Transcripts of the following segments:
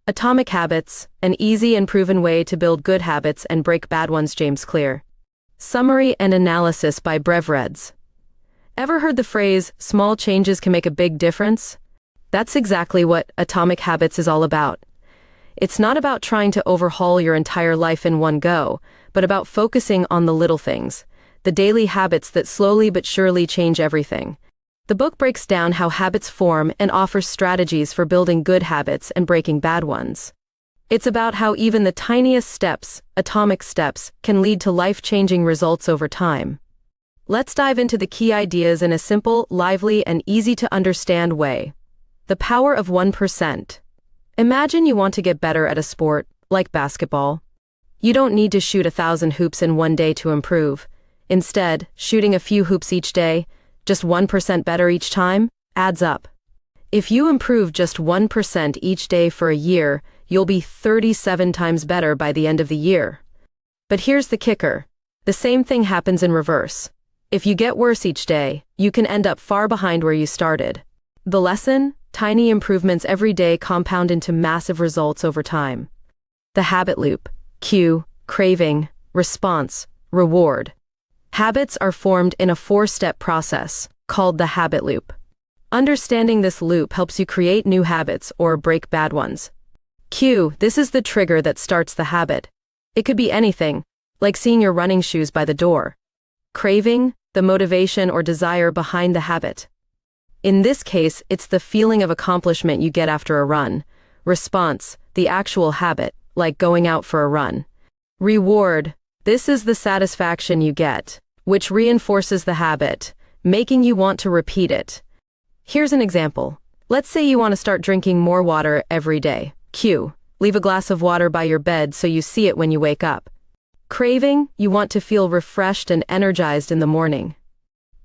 Atomic Habits, an easy and proven way to build good habits and break bad ones. James Clear. Summary and analysis by Brevreds. Ever heard the phrase, small changes can make a big difference? That's exactly what Atomic Habits is all about. It's not about trying to overhaul your entire life in one go, but about focusing on the little things, the daily habits that slowly but surely change everything. The book breaks down how habits form and offers strategies for building good habits and breaking bad ones. It's about how even the tiniest steps, atomic steps, can lead to life-changing results over time. Let's dive into the key ideas in a simple, lively, and easy-to-understand way. The power of 1%. Imagine you want to get better at a sport, like basketball. You don't need to shoot 1,000 hoops in one day to improve. Instead, shooting a few hoops each day, just 1% better each time, adds up. If you improve just 1% each day for a year, you'll be 37 times better by the end of the year. But here's the kicker. The same thing happens in reverse. If you get worse each day, you can end up far behind where you started. The lesson? Tiny improvements every day compound into massive results over time. The habit loop. Cue, craving, response, reward. Habits are formed in a 4-step process, called the habit loop. Understanding this loop helps you create new habits or break bad ones. Cue, this is the trigger that starts the habit. It could be anything, like seeing your running shoes by the door. Craving, the motivation or desire behind the habit. In this case, it's the feeling of accomplishment you get after a run. Response, the actual habit, like going out for a run. Reward, this is the satisfaction you get, which reinforces the habit, making you want to repeat it. Here's an example. Let's say you want to start drinking more water every day. Cue, leave a glass of water by your bed so you see it when you wake up. Craving, you want to feel refreshed and energized in the morning.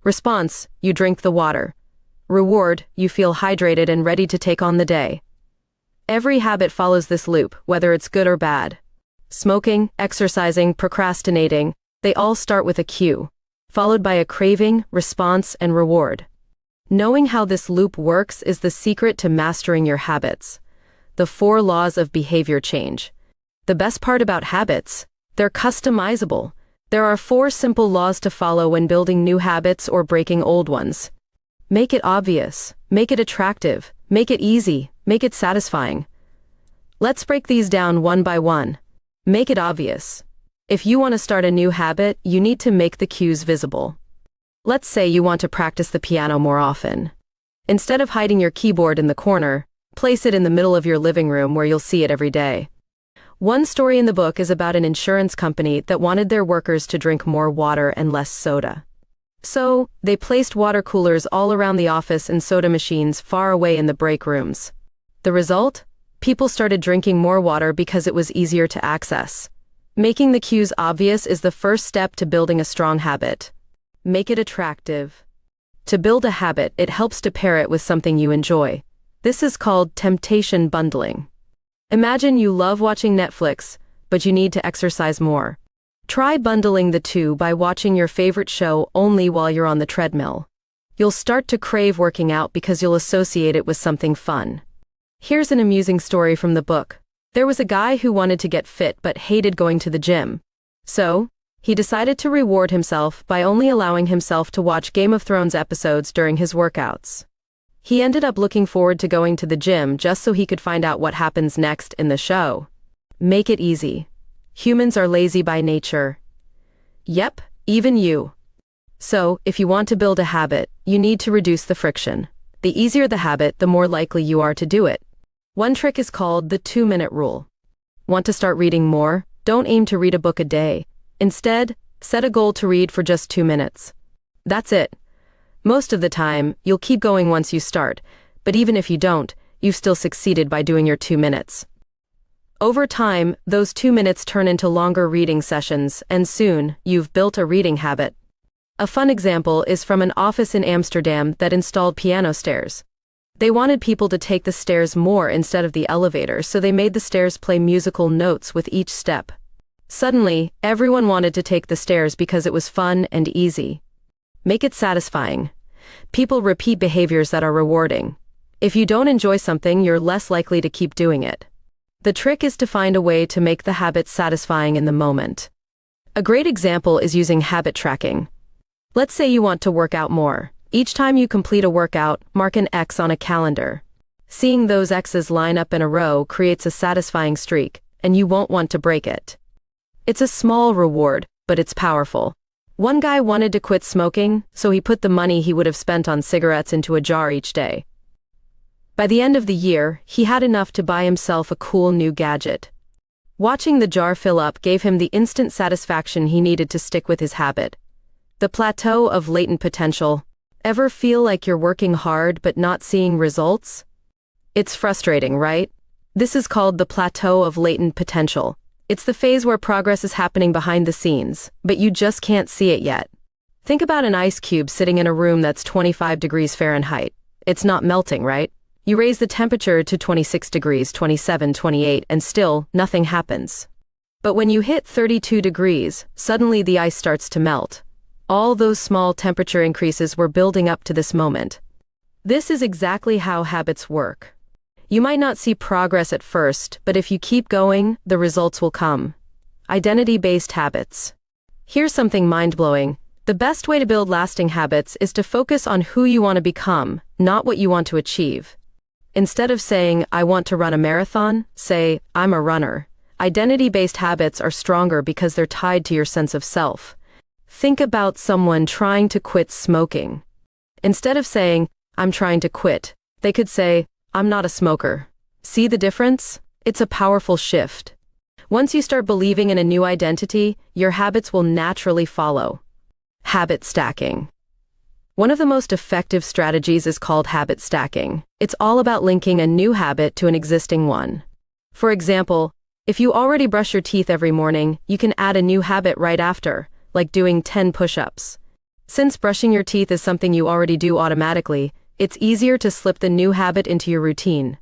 Response, you drink the water. Reward, you feel hydrated and ready to take on the day. Every habit follows this loop, whether it's good or bad. Smoking, exercising, procrastinating, they all start with a cue, followed by a craving, response, and reward. Knowing how this loop works is the secret to mastering your habits. The 4 laws of behavior change. The best part about habits, they're customizable. There are 4 simple laws to follow when building new habits or breaking old ones. Make it obvious, make it attractive, make it easy, make it satisfying. Let's break these down one by one. Make it obvious. If you want to start a new habit, you need to make the cues visible. Let's say you want to practice the piano more often. Instead of hiding your keyboard in the corner, place it in the middle of your living room where you'll see it every day. One story in the book is about an insurance company that wanted their workers to drink more water and less soda. So, they placed water coolers all around the office and soda machines far away in the break rooms. The result? People started drinking more water because it was easier to access. Making the cues obvious is the first step to building a strong habit. Make it attractive. To build a habit, it helps to pair it with something you enjoy. This is called temptation bundling. Imagine you love watching Netflix, but you need to exercise more. Try bundling the two by watching your favorite show only while you're on the treadmill. You'll start to crave working out because you'll associate it with something fun. Here's an amusing story from the book. There was a guy who wanted to get fit but hated going to the gym. So, he decided to reward himself by only allowing himself to watch Game of Thrones episodes during his workouts. He ended up looking forward to going to the gym just so he could find out what happens next in the show. Make it easy. Humans are lazy by nature. Yep, even you. So, if you want to build a habit, you need to reduce the friction. The easier the habit, the more likely you are to do it. One trick is called the 2-minute rule. Want to start reading more? Don't aim to read a book a day. Instead, set a goal to read for just 2 minutes. That's it. Most of the time, you'll keep going once you start, but even if you don't, you've still succeeded by doing your 2 minutes. Over time, those 2 minutes turn into longer reading sessions, and soon, you've built a reading habit. A fun example is from an office in Amsterdam that installed piano stairs. They wanted people to take the stairs more instead of the elevator, so they made the stairs play musical notes with each step. Suddenly, everyone wanted to take the stairs because it was fun and easy. Make it satisfying. People repeat behaviors that are rewarding. If you don't enjoy something, you're less likely to keep doing it. The trick is to find a way to make the habit satisfying in the moment. A great example is using habit tracking. Let's say you want to work out more. Each time you complete a workout, mark an X on a calendar. Seeing those X's line up in a row creates a satisfying streak, and you won't want to break it. It's a small reward, but it's powerful. One guy wanted to quit smoking, so he put the money he would have spent on cigarettes into a jar each day. By the end of the year, he had enough to buy himself a cool new gadget. Watching the jar fill up gave him the instant satisfaction he needed to stick with his habit. The plateau of latent potential. Ever feel like you're working hard but not seeing results? It's frustrating, right? This is called the plateau of latent potential. It's the phase where progress is happening behind the scenes, but you just can't see it yet. Think about an ice cube sitting in a room that's 25 degrees Fahrenheit. It's not melting, right? You raise the temperature to 26 degrees, 27, 28, and still, nothing happens. But when you hit 32 degrees, suddenly the ice starts to melt. All those small temperature increases were building up to this moment. This is exactly how habits work. You might not see progress at first, but if you keep going, the results will come. Identity-based habits. Here's something mind-blowing. The best way to build lasting habits is to focus on who you want to become, not what you want to achieve. Instead of saying, I want to run a marathon, say, I'm a runner. Identity-based habits are stronger because they're tied to your sense of self. Think about someone trying to quit smoking. Instead of saying, I'm trying to quit, they could say, I'm not a smoker. See the difference? It's a powerful shift. Once you start believing in a new identity, your habits will naturally follow. Habit stacking. One of the most effective strategies is called habit stacking. It's all about linking a new habit to an existing one. For example, if you already brush your teeth every morning, you can add a new habit right after, like doing 10 push-ups. Since brushing your teeth is something you already do automatically, it's easier to slip the new habit into your routine.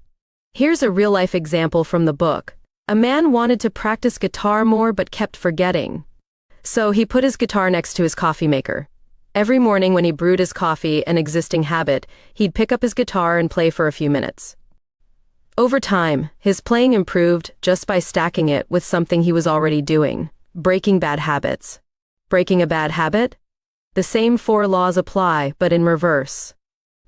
Here's a real-life example from the book. A man wanted to practice guitar more but kept forgetting. So he put his guitar next to his coffee maker. Every morning when he brewed his coffee, an existing habit, he'd pick up his guitar and play for a few minutes. Over time, his playing improved just by stacking it with something he was already doing. Breaking bad habits. Breaking a bad habit? The same 4 laws apply, but in reverse.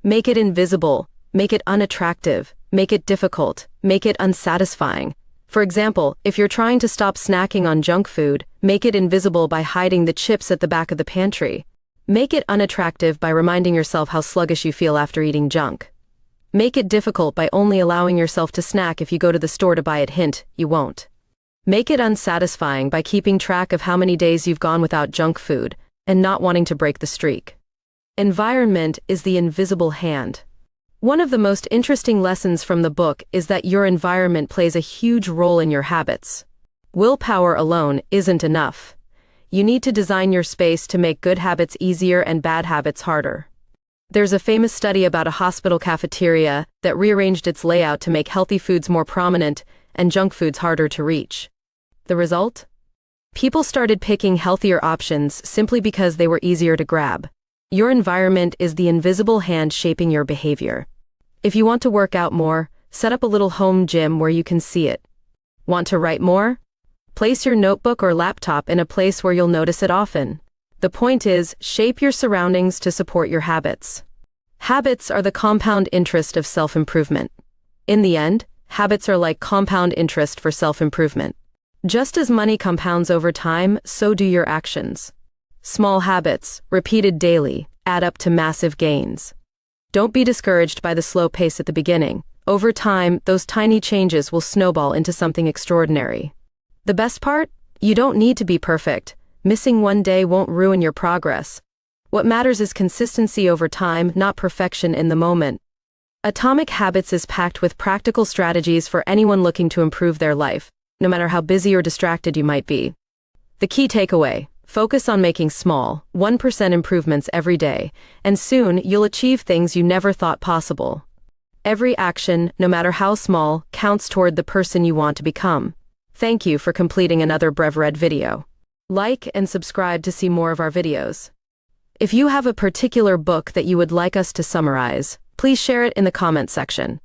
Make it invisible, make it unattractive, make it difficult, make it unsatisfying. For example, if you're trying to stop snacking on junk food, make it invisible by hiding the chips at the back of the pantry. Make it unattractive by reminding yourself how sluggish you feel after eating junk. Make it difficult by only allowing yourself to snack if you go to the store to buy it. Hint, you won't. Make it unsatisfying by keeping track of how many days you've gone without junk food and not wanting to break the streak. Environment is the invisible hand. One of the most interesting lessons from the book is that your environment plays a huge role in your habits. Willpower alone isn't enough. You need to design your space to make good habits easier and bad habits harder. There's a famous study about a hospital cafeteria that rearranged its layout to make healthy foods more prominent and junk foods harder to reach. The result? People started picking healthier options simply because they were easier to grab. Your environment is the invisible hand shaping your behavior. If you want to work out more, set up a little home gym where you can see it. Want to write more? Place your notebook or laptop in a place where you'll notice it often. The point is, shape your surroundings to support your habits. Habits are the compound interest of self-improvement. In the end, habits are like compound interest for self-improvement. Just as money compounds over time, so do your actions. Small habits, repeated daily, add up to massive gains. Don't be discouraged by the slow pace at the beginning. Over time, those tiny changes will snowball into something extraordinary. The best part? You don't need to be perfect. Missing one day won't ruin your progress. What matters is consistency over time, not perfection in the moment. Atomic Habits is packed with practical strategies for anyone looking to improve their life, no matter how busy or distracted you might be. The key takeaway: focus on making small, 1% improvements every day, and soon you'll achieve things you never thought possible. Every action, no matter how small, counts toward the person you want to become. Thank you for completing another BrevRead video. Like and subscribe to see more of our videos. If you have a particular book that you would like us to summarize, please share it in the comment section.